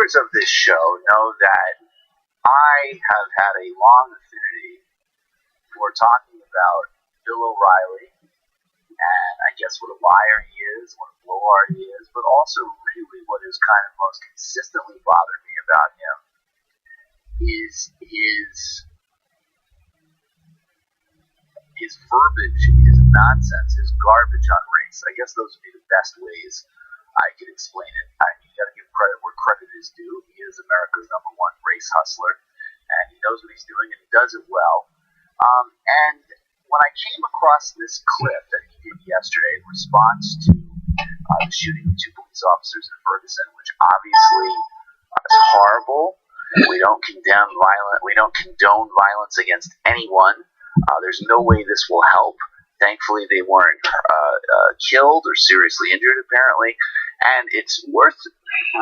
viewers of this show know that I have had a long affinity for talking about Bill O'Reilly, and I guess what a liar he is, what a blowhard he is, but also really what has kind of most consistently bothered me about him is his verbiage, his nonsense, his garbage on race. I guess those would be the best ways I could explain it. I mean, you got to give credit where credit is due. He is America's #1 race hustler, and he knows what he's doing, and he does it well. And when I came across this clip that he did yesterday in response to the shooting of 2 police officers in Ferguson, which obviously is horrible. We don't condone violence against anyone. There's no way this will help. Thankfully, they weren't killed or seriously injured, apparently. And it's worth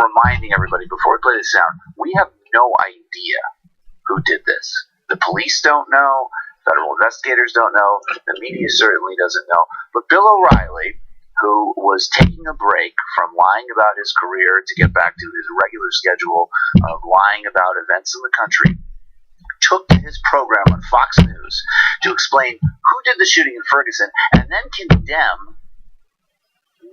reminding everybody, before we play this sound, we have no idea who did this. The police don't know. Federal investigators don't know. The media certainly doesn't know. But Bill O'Reilly, who was taking a break from lying about his career to get back to his regular schedule of lying about events in the country, took to his program on Fox News to explain who did the shooting in Ferguson and then condemn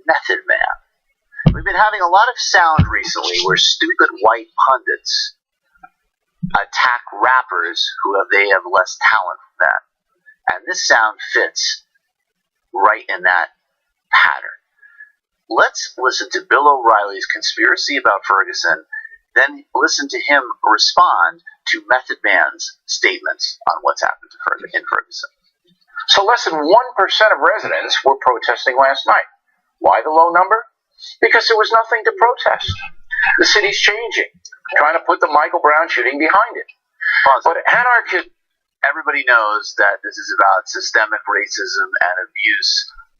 Method Man. We've been having a lot of sound recently where stupid white pundits attack rappers who they have less talent than. And this sound fits right in that pattern. Let's listen to Bill O'Reilly's conspiracy about Ferguson, then listen to him respond to Method Man's statements on what's happened in Ferguson. So less than 1% of residents were protesting last night. Why the low number? Because there was nothing to protest. The city's changing, trying to put the Michael Brown shooting behind it. But anarchists... Everybody knows that this is about systemic racism and abuse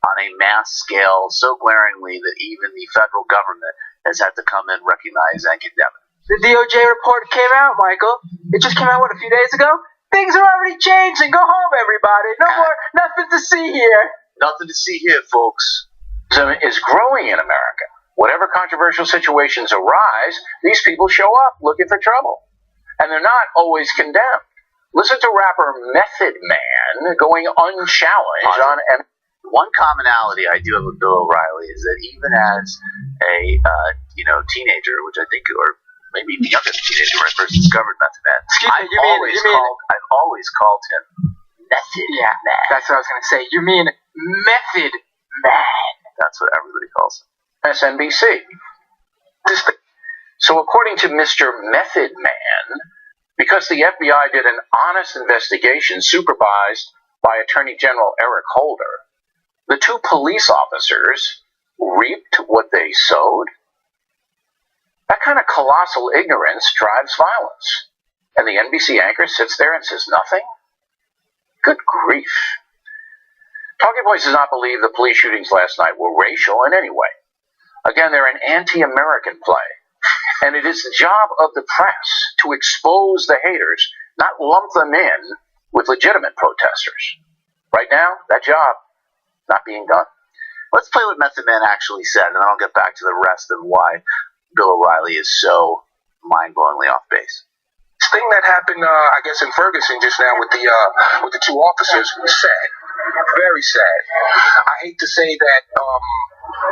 on a mass scale so glaringly that even the federal government has had to come and recognize and condemn it. The DOJ report came out, Michael. It just came out, a few days ago? Things are already changing. Go home, everybody. Nothing to see here. Nothing to see here, folks. Is growing in America. Whatever controversial situations arise, these people show up looking for trouble. And they're not always condemned. Listen to rapper Method Man going unchallenged on... One commonality I do have with Bill O'Reilly is that even as a teenager, which I think, or maybe even younger teenager when I first discovered Method Man, I've always called him Method Man. That's what I was going to say. You mean Method Man. That's what everybody calls him. SNBC. So according to Mr. Method Man, because the FBI did an honest investigation supervised by Attorney General Eric Holder, the 2 police officers reaped what they sowed. That kind of colossal ignorance drives violence. And the NBC anchor sits there and says nothing? Good grief. Talking Points does not believe the police shootings last night were racial in any way. Again, they're an anti-American play. And it is the job of the press to expose the haters, not lump them in with legitimate protesters. Right now, that job not being done. Let's play what Method Man actually said, and then I'll get back to the rest of why Bill O'Reilly is so mind-blowingly off base. This thing that happened, I guess, in Ferguson just now with the 2 officers was sad. Very sad. I hate to say that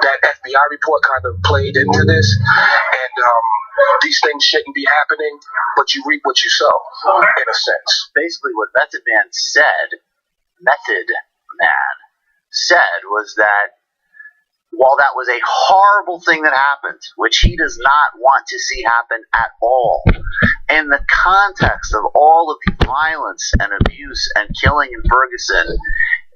that FBI report kind of played into this, and these things shouldn't be happening, but you reap what you sow, in a sense. Basically, what Method Man said was that while that was a horrible thing that happened, which he does not want to see happen at all, in the context of all of the violence and abuse and killing in Ferguson,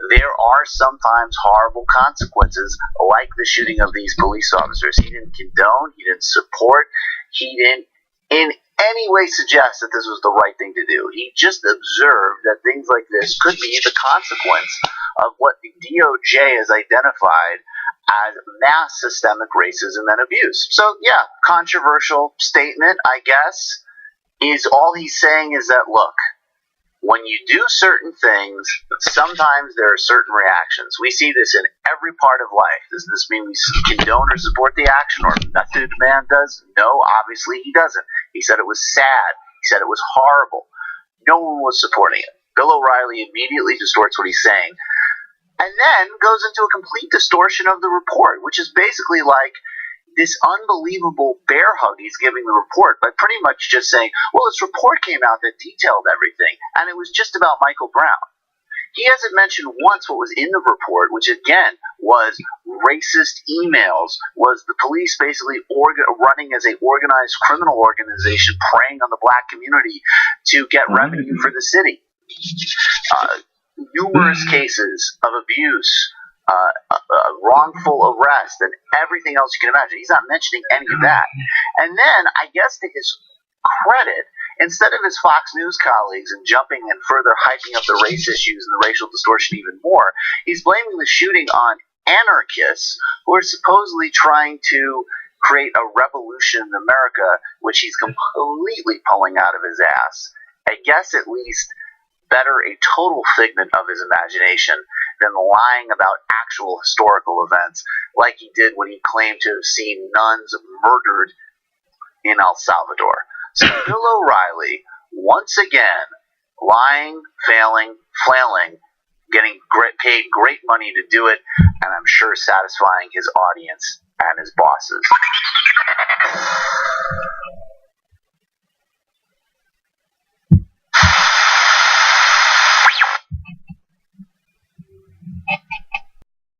there are sometimes horrible consequences, like the shooting of these police officers. He didn't condone, he didn't support, he didn't in any way suggest that this was the right thing to do. He just observed that things like this could be the consequence of what the DOJ has identified as mass systemic racism and abuse. So, yeah, controversial statement, I guess, is all he's saying is that, look, when you do certain things, sometimes there are certain reactions. We see this in every part of life. Does this mean we condone or support the action, or Method Man does? No, obviously he doesn't. He said it was sad. He said it was horrible. No one was supporting it. Bill O'Reilly immediately distorts what he's saying, and then goes into a complete distortion of the report, which is basically like this unbelievable bear hug he's giving the report by pretty much just saying, well, this report came out that detailed everything, and it was just about Michael Brown. He hasn't mentioned once what was in the report, which again was racist emails, was the police basically running as an organized criminal organization preying on the black community to get revenue for the city. Numerous cases of abuse, wrongful arrest, and everything else you can imagine. He's not mentioning any of that. And then, I guess to his credit, instead of his Fox News colleagues and jumping and further hyping up the race issues and the racial distortion even more, he's blaming the shooting on anarchists who are supposedly trying to create a revolution in America, which he's completely pulling out of his ass. I guess at least better a total figment of his imagination than lying about actual historical events, like he did when he claimed to have seen nuns murdered in El Salvador. So Bill O'Reilly, once again, lying, failing, flailing, getting paid great money to do it, and I'm sure satisfying his audience and his bosses.